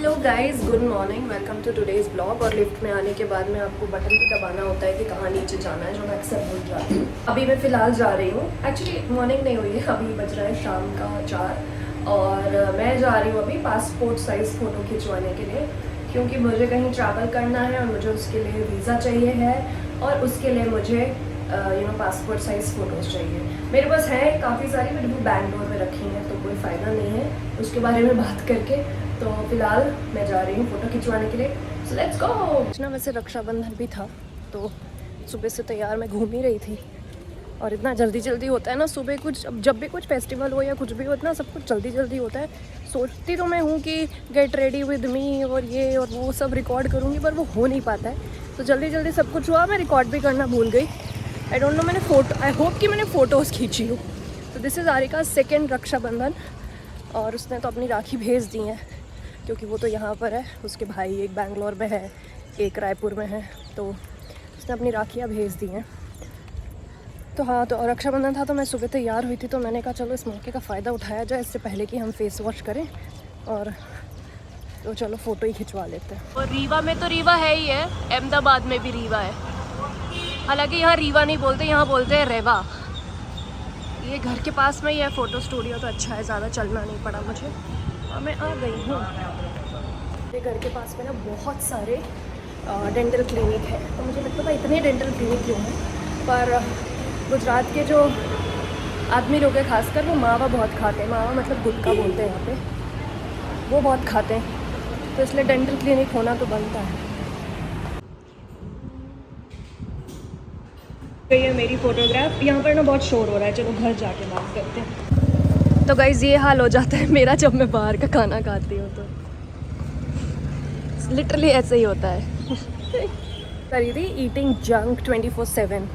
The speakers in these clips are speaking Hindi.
Hello guys, good morning, welcome to today's blog. और लिफ्ट में आने के बाद में आपको बटन भी दबाना होता है कि कहाँ नीचे जाना है, जो मैं अक्सर भूल जाती हूँ। अभी मैं फ़िलहाल जा रही हूँ, एक्चुअली मॉर्निंग नहीं हुई है, अभी बज रहा है शाम का 4 और मैं जा रही हूँ अभी पासपोर्ट साइज़ फ़ोटो खिंचवाने के लिए, क्योंकि मुझे कहीं ट्रैवल करना है और मुझे उसके लिए वीज़ा चाहिए है और उसके लिए मुझे पासपोर्ट साइज़ फ़ोटोज़ चाहिए। मेरे पास है काफ़ी सारी, मैंने वो बैंगलोर में रखी हैं तो कोई फ़ायदा नहीं है उसके बारे में बात करके। तो फिलहाल मैं जा रही हूँ फ़ोटो खिंचवाने के लिए, सो लेट्स गो। ना वैसे रक्षाबंधन भी था तो सुबह से तैयार मैं घूम ही रही थी और इतना जल्दी जल्दी होता है ना सुबह, कुछ जब भी कुछ फेस्टिवल हो या कुछ भी हो, इतना सब कुछ जल्दी जल्दी होता है। सोचती तो मैं हूँ कि गेट रेडी विद मी और ये और वो सब रिकॉर्ड करूँगी, पर वो हो नहीं पाता है। तो जल्दी जल्दी सब कुछ हुआ, मैं रिकॉर्ड भी करना भूल गई। आई डोंट नो, मैंने फ़ोटो, आई होप कि मैंने फ़ोटोज़ खींची हूँ। तो this is Arika second Rakshabandhan और उसने तो अपनी राखी भेज दी है क्योंकि वो तो यहाँ पर है, उसके भाई एक बैंगलोर में है, एक रायपुर में है, तो उसने अपनी राखियाँ भेज दी हैं। तो हाँ, तो रक्षाबंधन था तो मैं सुबह तैयार हुई थी, तो मैंने कहा चलो इस मौके का फ़ायदा उठाया जाए इससे पहले कि हम फेस वॉश करें और तो चलो फ़ोटो ही खिंचवा लेते हैं। और रीवा में तो रीवा है ही है, अहमदाबाद में भी रीवा है, हालांकि यहाँ रीवा नहीं बोलते, यहाँ बोलते हैं रेवा। ये घर के पास में ही है फ़ोटो स्टूडियो, तो अच्छा है, ज़्यादा चलना नहीं पड़ा मुझे और मैं आ गई हूँ। मेरे घर के पास में ना बहुत सारे डेंटल क्लिनिक है, तो मुझे लगता था इतने डेंटल क्लिनिक क्यों हैं, पर गुजरात के जो आदमी लोग हैं खासकर, वो मावा बहुत खाते हैं। मावा मतलब गुटखा बोलते हैं यहाँ पे, वो बहुत खाते हैं, तो इसलिए डेंटल क्लिनिक होना तो बनता है। तो ये मेरी फ़ोटोग्राफ, यहाँ पर ना बहुत शोर हो रहा है, चलो घर जाके बात करते हैं। तो गाइज़ ये हाल हो जाता है मेरा जब मैं बाहर का खाना खाती हूँ, तो लिटरली ऐसे ही होता है। करी थी ईटिंग जंक 24/7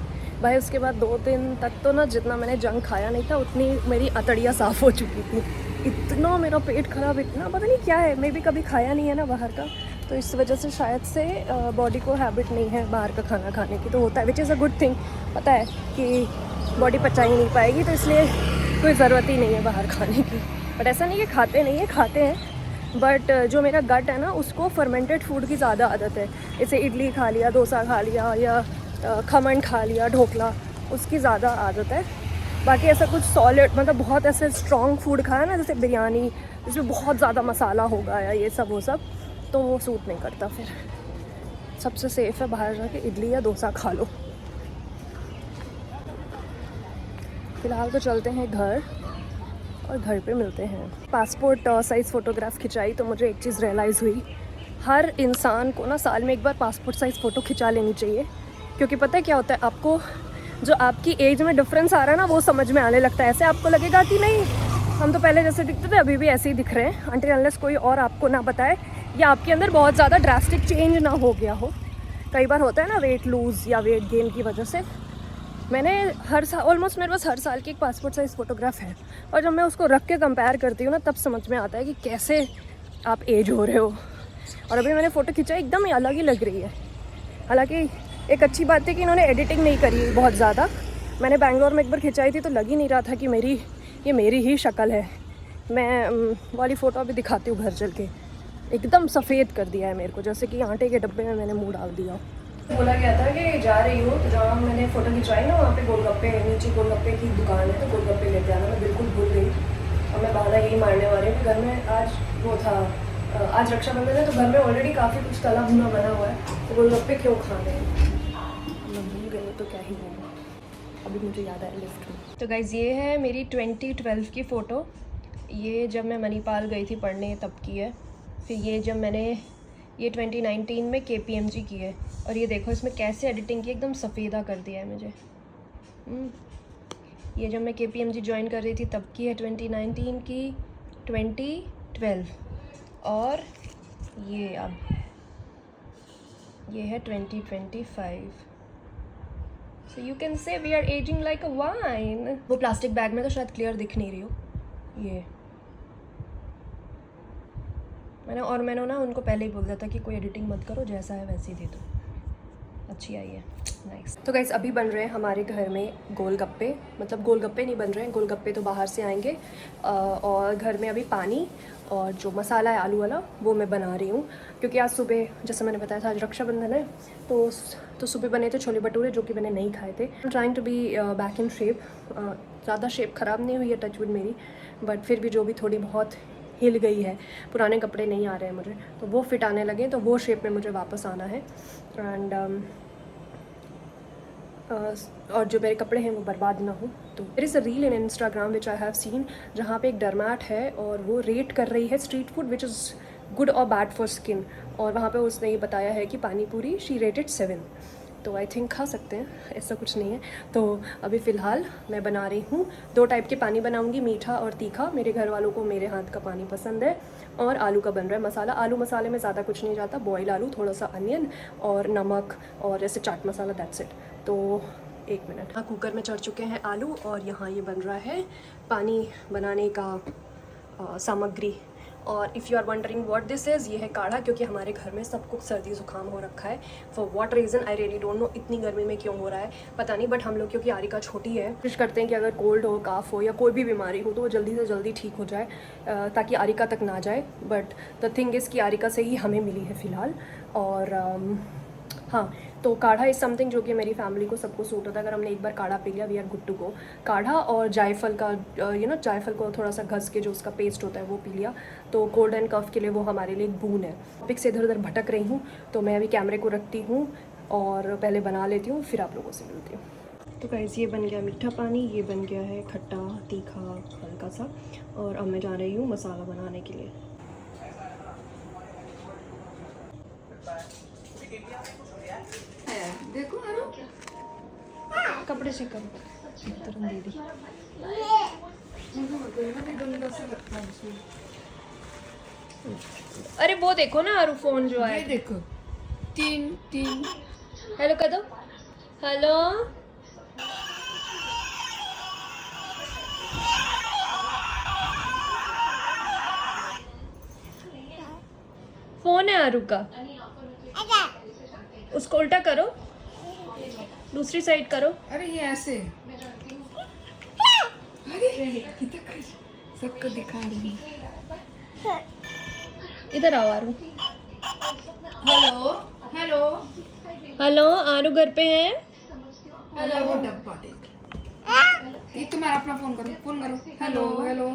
भाई, उसके बाद 2 दिन तक तो ना जितना मैंने जंक खाया नहीं था उतनी मेरी अतड़ियाँ साफ़ हो चुकी थी। इतना मेरा पेट ख़राब, इतना पता नहीं क्या है, मे भी कभी खाया नहीं है ना बाहर का, तो इस वजह से शायद से बॉडी को हैबिट नहीं है बाहर का खाना खाने की, तो होता है, which is a good thing. पता है कि बॉडी पचा ही नहीं पाएगी, तो इसलिए कोई ज़रूरत ही नहीं है बाहर खाने की। बट ऐसा नहीं है खाते नहीं है, खाते हैं, बट जो मेरा गट है ना उसको फर्मेंटेड फूड की ज़्यादा आदत है। जैसे इडली खा लिया, डोसा खा लिया या खमन खा लिया, ढोकला, उसकी ज़्यादा आदत है। बाकी ऐसा कुछ सॉलिड, मतलब बहुत ऐसे स्ट्रॉन्ग फूड खाया ना, जैसे बिरयानी जिसमें बहुत ज़्यादा मसाला होगा या ये सब वो सब, तो वो सूट नहीं करता। फिर सबसे सेफ़ है बाहर जाके इडली या डोसा खा लो। फ़िलहाल तो चलते हैं घर और घर पे मिलते हैं। पासपोर्ट साइज़ फ़ोटोग्राफ खिंचाई तो मुझे एक चीज़ रियलाइज़ हुई, हर इंसान को ना साल में एक बार पासपोर्ट साइज़ फ़ोटो खिंचा लेनी चाहिए, क्योंकि पता है क्या होता है, आपको जो आपकी एज में डिफरेंस आ रहा है ना वो समझ में आने लगता है। ऐसे आपको लगेगा कि नहीं, हम तो पहले जैसे दिखते थे अभी भी ऐसे ही दिख रहे हैं, अनटिल अनलेस कोई और आपको ना बताए या आपके अंदर बहुत ज़्यादा ड्रास्टिक चेंज ना हो गया हो। कई बार होता है ना वेट लूज़ या वेट गेन की वजह से। मैंने हर साल, ऑलमोस्ट मेरे पास हर साल की एक पासपोर्ट साइज़ फ़ोटोग्राफ है, और जब मैं उसको रख के कंपेयर करती हूँ ना तब समझ में आता है कि कैसे आप एज हो रहे हो। और अभी मैंने फ़ोटो खिंचाई, एकदम ही अलग ही लग रही है। हालांकि एक अच्छी बात थी कि इन्होंने एडिटिंग नहीं करी बहुत ज़्यादा। मैंने बैंगलोर में एक बार खिंचाई थी तो लग ही नहीं रहा था कि ये मेरी ही शक्ल है। मैं वाली फ़ोटो अभी दिखाती हूँ घर चल के, एकदम सफ़ेद कर दिया है मेरे को, जैसे कि आटे के डब्बे में मैंने मुँह डाल दिया। बोला गया था कि जा रही हूँ तो जहाँ मैंने फ़ोटो खिंचवाई ना वहाँ पे गोलगप्पे, नीचे गोलगप्पे की दुकान है, तो गोलगप्पे लेते आना। मैं बिल्कुल भूल गई और मैं बहाना यही मारने वाली हूँ। घर में आज वो था, आज रक्षाबंधन है, तो घर में ऑलरेडी काफ़ी कुछ तला भुना बना हुआ है, तो गोलगप्पे क्यों खाने हैं। मैं भूल गई तो क्या ही बोलूँ, अभी मुझे याद आया लिफ्ट में। तो गाइज़ ये है मेरी 2012 की फ़ोटो, ये जब मैं मणिपाल गई थी पढ़ने तब की है। फिर ये जब मैंने ये 2019 में KPMG की है, और ये देखो इसमें कैसे एडिटिंग की, एकदम सफ़ेदा कर दिया है मुझे। ये जब मैं KPMG ज्वाइन कर रही थी तब की है, 2019 की, 2012। और ये अब ये है 2025। So you can say we are ageing like a wine. वो प्लास्टिक बैग में तो शायद क्लियर दिख नहीं रही हो ये। मैंने ना उनको पहले ही बोल दिया था कि कोई एडिटिंग मत करो, जैसा है वैसे ही दे दो। अच्छी आई है, नाइस। तो गाइस अभी बन रहे हैं हमारे घर में गोलगप्पे, मतलब गोलगप्पे नहीं बन रहे हैं, गोलगप्पे तो बाहर से आएंगे। और घर में अभी पानी और जो मसाला है आलू वाला वो मैं बना रही हूँ, क्योंकि आज सुबह जैसे मैंने बताया था आज रक्षाबंधन है, तो सुबह बने थे छोले भटूरे जो कि मैंने नहीं खाए थे। Trying to be back in shape. ज़्यादा शेप ख़राब नहीं हुई है टचवुड मेरी, बट फिर भी जो भी थोड़ी बहुत हिल गई है, पुराने कपड़े नहीं आ रहे हैं मुझे, तो वो फिट आने लगे, तो वो शेप में मुझे वापस आना है। एंड और जो मेरे कपड़े हैं वो बर्बाद ना हो। तो there is a reel in Instagram which I have seen, जहाँ पे एक डरमैट है और वो रेट कर रही है street food which is good और बैड फॉर स्किन, और वहाँ पे उसने ये बताया है कि पानी पूरी शी रेटेड 7, तो आई थिंक खा सकते हैं, ऐसा कुछ नहीं है। तो अभी फ़िलहाल मैं बना रही हूँ 2 टाइप के पानी बनाऊँगी, मीठा और तीखा। मेरे घर वालों को मेरे हाथ का पानी पसंद है। और आलू का बन रहा है मसाला। आलू मसाले में ज़्यादा कुछ नहीं जाता, बॉयल आलू, थोड़ा सा अनियन और नमक और ऐसे चाट मसाला, दैट्स इट। तो 1 मिनट। हाँ, कुकर में चढ़ चुके हैं आलू और यहाँ ये बन रहा है पानी बनाने का सामग्री। और if you are wondering what this is, ये है काढ़ा, क्योंकि हमारे घर में सबको सर्दी जुकाम हो रखा है। For what reason I really don't know, इतनी गर्मी में क्यों हो रहा है पता नहीं, बट हम लोग क्योंकि आरिका छोटी है कोशिश करते हैं कि अगर कोल्ड हो, काफ हो या कोई भी बीमारी हो तो वो जल्दी से जल्दी ठीक हो जाए, ताकि आरिका तक ना जाए। बट द थिंग इज़ कि आरिका से ही हमें मिली है फ़िलहाल। और हाँ, तो काढ़ा इज़ समथिंग जो कि मेरी फैमिली को सबको सूट होता है। अगर हमने एक बार काढ़ा पी लिया we are good to go. काढ़ा और जायफल का जायफल को थोड़ा सा घस के जो उसका पेस्ट होता है वो पी लिया, तो कोल्ड एंड कफ के लिए वो हमारे लिए एक बून है। टॉपिक से इधर उधर भटक रही हूँ, तो मैं अभी कैमरे को रखती हूँ और पहले बना लेती हूँ, फिर आप लोगों से मिलती हूँ। तो गाइस, ये बन गया मीठा पानी, ये बन गया है खट्टा तीखा हल्का सा, और अब मैं जा रही हूँ मसाला बनाने के लिए। देखो कपड़े से कम तुरंत दे दी। अरे वो देखो ना आरू, फोन जो है देखो 3 हेलो कर दो, हेलो। फोन है आरू का, उसको उल्टा करो, दूसरी साइड करो। अरे ये ऐसे, अरे सबको दिखा रही हूँ। इधर आओ आरू। हेलो हेलो हेलो, आरू घर पे है? हेलो। वो डब्बा देख, ये तुम्हारा अपना फोन करो। Hello hello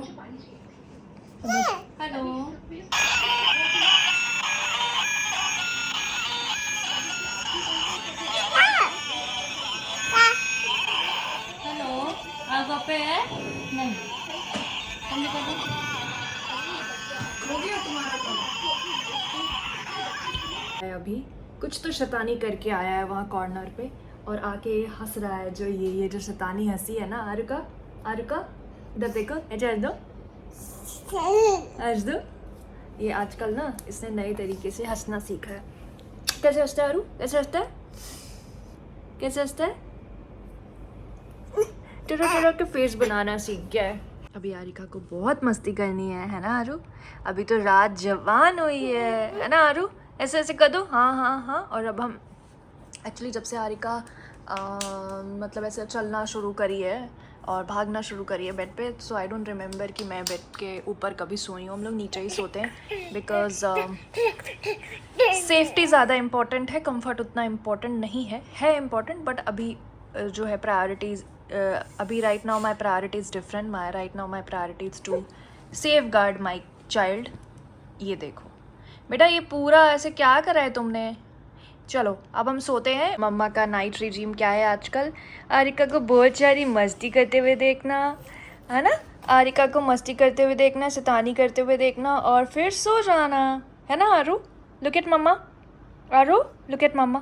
hello. घर पे है? नहीं, तुम कर दो, हो गया तुम्हारा काम। अभी कुछ तो शैतानी करके आया है वहाँ कॉर्नर पे, और आके हंस रहा है। जो ये जो शैतानी हंसी है ना आरुका, इधर देखो, ऐसे हंस दो। ये आजकल ना इसने नए तरीके से हंसना सीखा है। कैसे हंसता है आरू? कैसे हंसता है? कैसे हंसता है? टेढ़ा के फेस बनाना सीख गया है। अभी आरिका को बहुत मस्ती करनी है ना आरू? अभी तो रात जवान हुई है ना आरू? ऐसे ऐसे कर दो, हाँ हाँ हाँ। और अब हम एक्चुअली जब से आरिका मतलब ऐसे चलना शुरू करी है और भागना शुरू करी है बेड पे, सो आई डोंट रिमेंबर कि मैं बेड के ऊपर कभी सोई हूँ। हम लोग नीचे ही सोते हैं, बिकॉज सेफ्टी ज़्यादा इम्पॉर्टेंट है, कंफर्ट उतना इम्पॉर्टेंट नहीं है इम्पॉर्टेंट, बट अभी जो है प्रायोरिटीज़, अभी right now my priority is different. Right now my priority is to safeguard my child. ये देखो बेटा, ये पूरा ऐसे क्या करा है तुमने? चलो अब हम सोते हैं। मम्मा का नाइट रिजीम क्या है आजकल? आरिका को बहुत सारी मस्ती करते हुए देखना, है ना? आरिका को मस्ती करते हुए देखना, शैतानी करते हुए देखना, और फिर सो जाना, है ना Aaru? Look at mamma, Aaru look at mamma.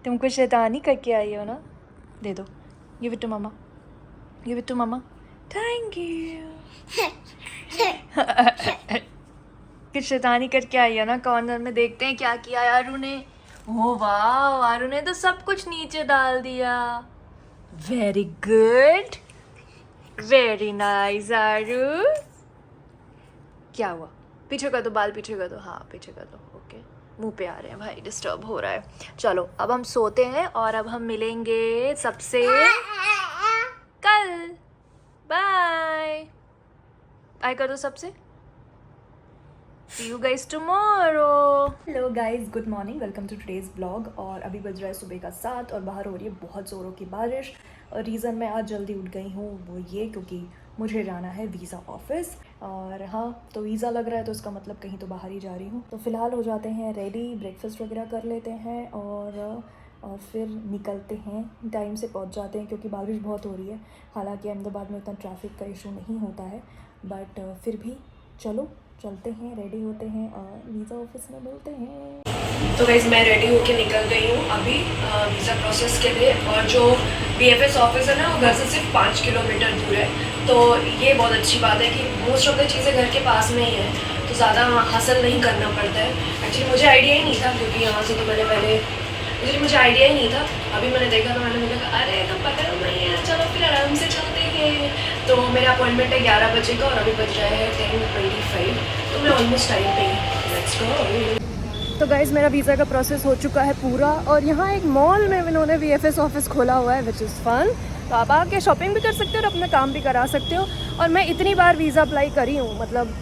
तुमको शैतानी करके आई हो ना? दे दो, give it to mamma, give it to mamma. Thank you. कुछ शैतानी करके आई है ना कॉर्नर में। देखते हैं क्या किया आरू ने। ओह वाह, आरू ने तो सब कुछ नीचे डाल दिया। वेरी गुड, वेरी नाइस आरू। क्या हुआ? पीछे कर दो, बाल पीछे कर दो, हाँ पीछे कर दो। ओके, मुंह पे आ रहे हैं भाई, डिस्टर्ब हो रहा है। चलो अब हम सोते हैं और अब हम मिलेंगे सबसे कल। बाय। बाय कर दो सबसे, See you guys tomorrow. Hello guys, good morning, welcome to today's blog. और अभी बज रहा है सुबह का 7 और बाहर हो रही है बहुत ज़ोरों की बारिश। और रीज़न मैं आज जल्दी उठ गई हूँ वो ये क्योंकि मुझे जाना है वीज़ा ऑफिस। और हाँ, तो वीज़ा लग रहा है तो इसका मतलब कहीं तो बाहर ही जा रही हूँ। तो फ़िलहाल हो जाते हैं रेडी, ब्रेकफास्ट वगैरह कर लेते हैं और फिर निकलते हैं। टाइम से पहुँच जाते हैं क्योंकि बारिश बहुत हो रही है। हालांकि अहमदाबाद में उतना ट्रैफिक का इशू नहीं होता है, बट फिर भी चलो चलते हैं, रेडी होते हैं और वीज़ा ऑफिस में मिलते हैं। तो गाइस मैं रेडी होके निकल गई हूँ अभी वीज़ा प्रोसेस के लिए। और जो BFS ऑफिस है ना वो घर से सिर्फ 5 किलोमीटर दूर है। तो ये बहुत अच्छी बात है कि मोस्ट ऑफ द चीज़ें घर के पास में ही है, तो ज़्यादा हासिल नहीं करना पड़ता है। एक्चुअली मुझे आइडिया ही नहीं था क्योंकि यहाँ से तो पहले मुझे आइडिया ही नहीं था। अभी मैंने देखा तो मैंने कहा अरे तो पकड़ नहीं है, चलो फिर आराम से चलते हैं। तो मेरा अपॉइंटमेंट है 11 बजे का और अभी बज रहा है 10:25, तो मैं ऑलमोस्ट टाइम पे ही। Let's go. तो गाइज़ मेरा वीज़ा का प्रोसेस हो चुका है पूरा और यहाँ एक मॉल में इन्होंने BFS ऑफिस खोला हुआ है, विच इज़ फन। तो आप आके शॉपिंग भी कर सकते हो और अपना काम भी करा सकते हो। और मैं इतनी बार वीज़ा अप्लाई करी हूँ, मतलब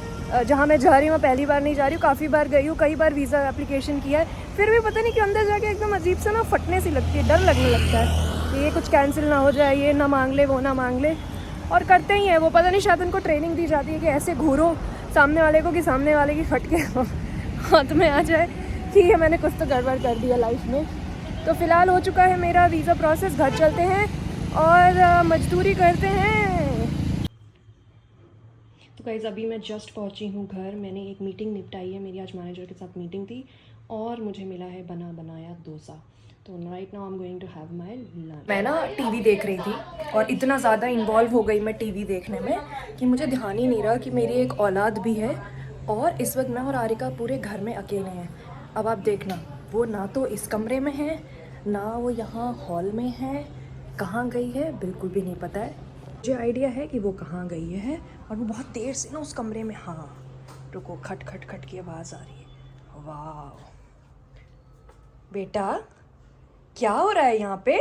जहाँ मैं जा रही हूँ पहली बार नहीं जा रही हूँ, काफ़ी बार गई हूँ, कई बार वीज़ा एप्लीकेशन किया है। फिर भी पता नहीं कि अंदर जाके एकदम अजीब सा ना फटने सी लगती है, डर लगने लगता है कि ये कुछ कैंसिल ना हो जाए, ये ना मांग ले वो ना मांग ले। और करते ही हैं वो, पता नहीं शायद उनको ट्रेनिंग दी जाती है कि ऐसे घूरो सामने वाले को कि सामने वाले की फट के हाथ में आ जाए कि ये मैंने कुछ तो गड़बड़ कर दिया लाइफ में। तो फ़िलहाल हो चुका है मेरा वीज़ा प्रोसेस, घर चलते हैं और मजदूरी करते हैं। तो गाइज़ अभी मैं जस्ट पहुंची हूँ घर। मैंने एक मीटिंग निपटाई है, मेरी आज मैनेजर के साथ मीटिंग थी और मुझे मिला है बना बनाया डोसा। तो right now I am going to have my lunch. मैं ना टीवी देख रही थी और इतना ज़्यादा इन्वॉल्व हो गई मैं टीवी देखने में कि मुझे ध्यान ही नहीं रहा कि मेरी एक औलाद भी है और इस वक्त मैं और आरिका पूरे घर में अकेले हैं। अब आप देखना, वो ना तो इस कमरे में है ना वो यहाँ हॉल में है, कहाँ गई है बिल्कुल भी नहीं पता है। मुझे आइडिया है कि वो कहाँ गई है और वो बहुत देर से ना उस कमरे में, हाँ रुको, खट खट खट की आवाज़ आ रही है। वाह बेटा, क्या हो रहा है यहाँ पे?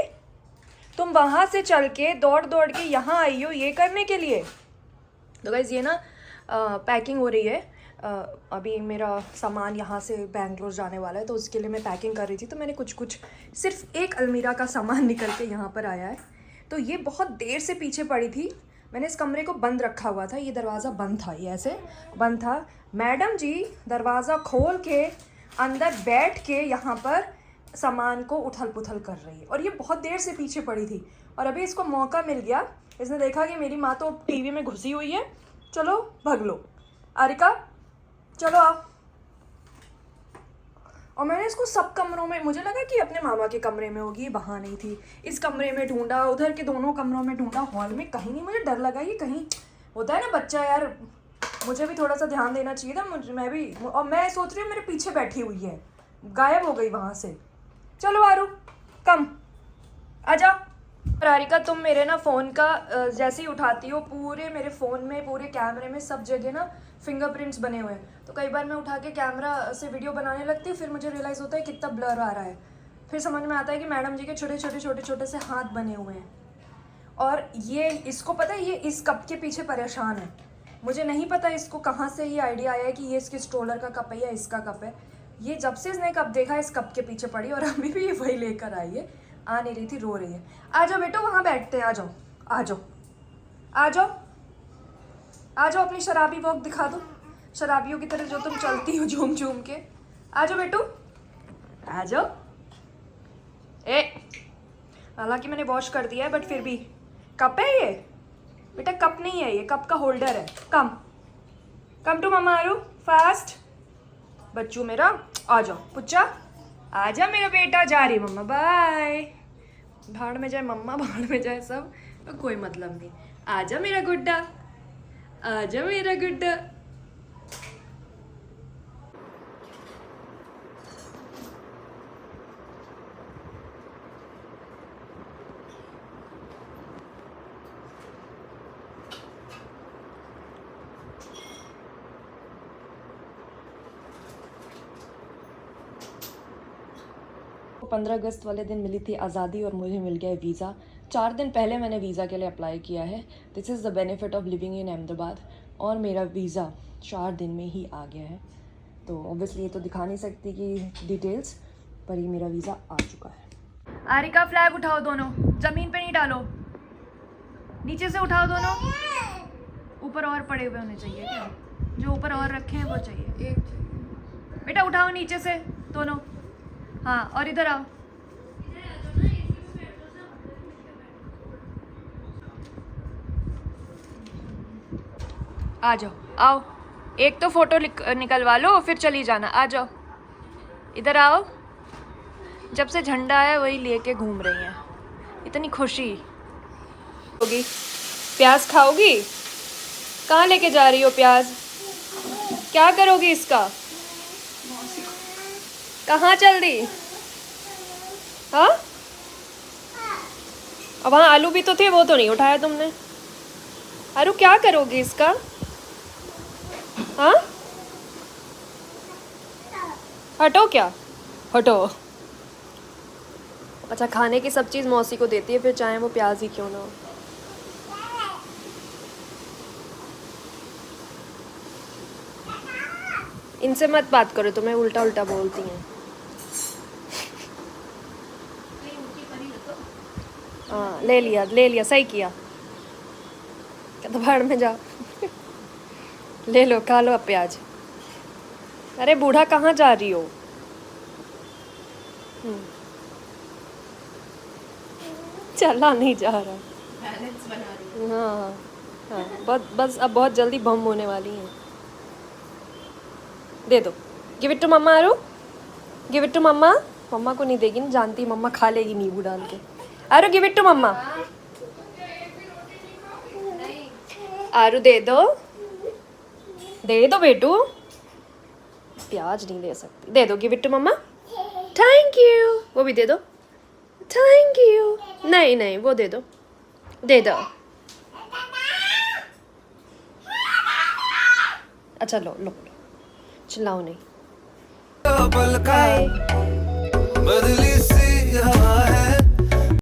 तुम वहाँ से चल के दौड़ दौड़ के यहाँ आई हो ये करने के लिए? तो गाइज़ ये ना पैकिंग हो रही है। अभी मेरा सामान यहाँ से बेंगलोर जाने वाला है तो उसके लिए मैं पैकिंग कर रही थी। तो मैंने कुछ सिर्फ एक अलमीरा का सामान निकल के यहाँ पर आया है। तो ये बहुत देर से पीछे पड़ी थी, मैंने इस कमरे को बंद रखा हुआ था, ये दरवाज़ा बंद था, ये ऐसे बंद था। मैडम जी दरवाज़ा खोल के अंदर बैठ के यहाँ पर सामान को उथल पुथल कर रही है और ये बहुत देर से पीछे पड़ी थी। और अभी इसको मौका मिल गया, इसने देखा कि मेरी माँ तो टीवी में घुसी हुई है, चलो भग लो आरिका, चलो आओ। और मैंने इसको सब कमरों में, मुझे लगा कि अपने मामा के कमरे में होगी, वहाँ नहीं थी। इस कमरे में ढूंढा, उधर के दोनों कमरों में ढूंढा, हॉल में कहीं नहीं। मुझे डर लगा कि कहीं होता है ना बच्चा, यार मुझे भी थोड़ा सा ध्यान देना चाहिए था, मैं भी। और मैं सोच रही हूँ मेरे पीछे बैठी हुई है, गायब हो गई वहाँ से। चलो आरू कम आ जाओ। रारिका तुम मेरे ना फ़ोन का जैसे ही उठाती हो पूरे मेरे फ़ोन में, पूरे कैमरे में सब जगह ना फिंगरप्रिंट्स बने हुए हैं। तो कई बार मैं उठा के कैमरा से वीडियो बनाने लगती हूँ, फिर मुझे रियलाइज़ होता है कितना ब्लर आ रहा है। फिर समझ में आता है कि मैडम जी के छोटे छोटे से हाथ बने हुए हैं। और ये इसको पता है, ये इस कप के पीछे परेशान है। मुझे नहीं पता इसको कहाँ से ये आइडिया आया है कि ये इसके स्ट्रोलर का कप है या इसका कप है। ये जब से इसने कप देखा इस कप के पीछे पड़ी और अभी भी ये वही लेकर आई है। आ नहीं रही थी, रो रही है। आ जाओ बेटो, वहाँ बैठते हैं, आ जाओ आ जाओ आ जाओ आ जाओ, अपनी शराबी वॉक दिखा दो, शराबियों की तरह जो तुम चलती हो झूम झूम के। आ जाओ बेटू, आ जाओ। ए हालांकि मैंने वॉश कर दिया है बट फिर भी कप है ये बेटा, कप नहीं है ये, कप का होल्डर है। कम come to mamma Aaru fast. बच्चू मेरा आ जाओ, पुच्चा आ जा मेरा बेटा, जा रही मम्मा, बाय। भाड़ में जाए मम्मा, भाड़ में जाए सब, तो कोई मतलब नहीं। आ जा मेरा गुड्डा, आ जा मेरा गुड्डा। को 15 अगस्त वाले दिन मिली थी आज़ादी और मुझे मिल गया है वीज़ा। 4 दिन पहले मैंने वीज़ा के लिए अप्लाई किया है। This is the benefit of living in Ahmedabad. और मेरा वीज़ा 4 दिन में ही आ गया है। तो ऑब्वियसली ये तो दिखा नहीं सकती कि डिटेल्स, पर ये मेरा वीज़ा आ चुका है। आरिका फ्लैग उठाओ दोनों, जमीन पे नहीं डालो, नीचे से उठाओ दोनों। ऊपर और पड़े हुए होने चाहिए क्या? जो ऊपर और रखे हैं वो चाहिए। एक बेटा उठाओ नीचे से दोनों। हाँ और इधर आओ। आ जाओ, आओ, एक तो फोटो निकलवा लो फिर चली जाना। आ जाओ, इधर आओ। जब से झंडा है वही लेके घूम रही हैं, इतनी खुशी होगी। प्याज खाओगी? कहाँ लेके जा रही हो प्याज? क्या करोगी इसका? कहाँ चल दी? हाँ, अब वहाँ आलू भी तो थे, वो तो नहीं उठाया तुमने। अरु क्या करोगी इसका? हाँ, हटो क्या? हटो। अच्छा, खाने की सब चीज़ मौसी को देती है, फिर चाहे वो प्याज ही क्यों ना हो। इनसे मत बात करो, तुम्हें उल्टा उल्टा बोलती हैं। हाँ, ले लिया, सही किया। क्या तो भाड़ में जाओ। ले लो, खा लो अब प्याज। अरे बूढ़ा कहाँ जा रही हो? चला नहीं जा रहा। बैलेंस बना रही हूँ। हाँ हाँ, बस अब बहुत जल्दी बम होने वाली हैं। दे दो, give it to mamma. Aaru, give it to mamma. मम्मा को नहीं देगी ना, जानती मम्मा खा लेगी नींबू डाल के। आरू गिव इट टू मम्मा। आरू दे दो बेटू। प्याज नहीं दे सकती, दे दो, give it to mamma. Thank you, वो भी दे दो। Thank you. नहीं वो दे दो। अच्छा लो, चिल्लाओ नहीं। बदली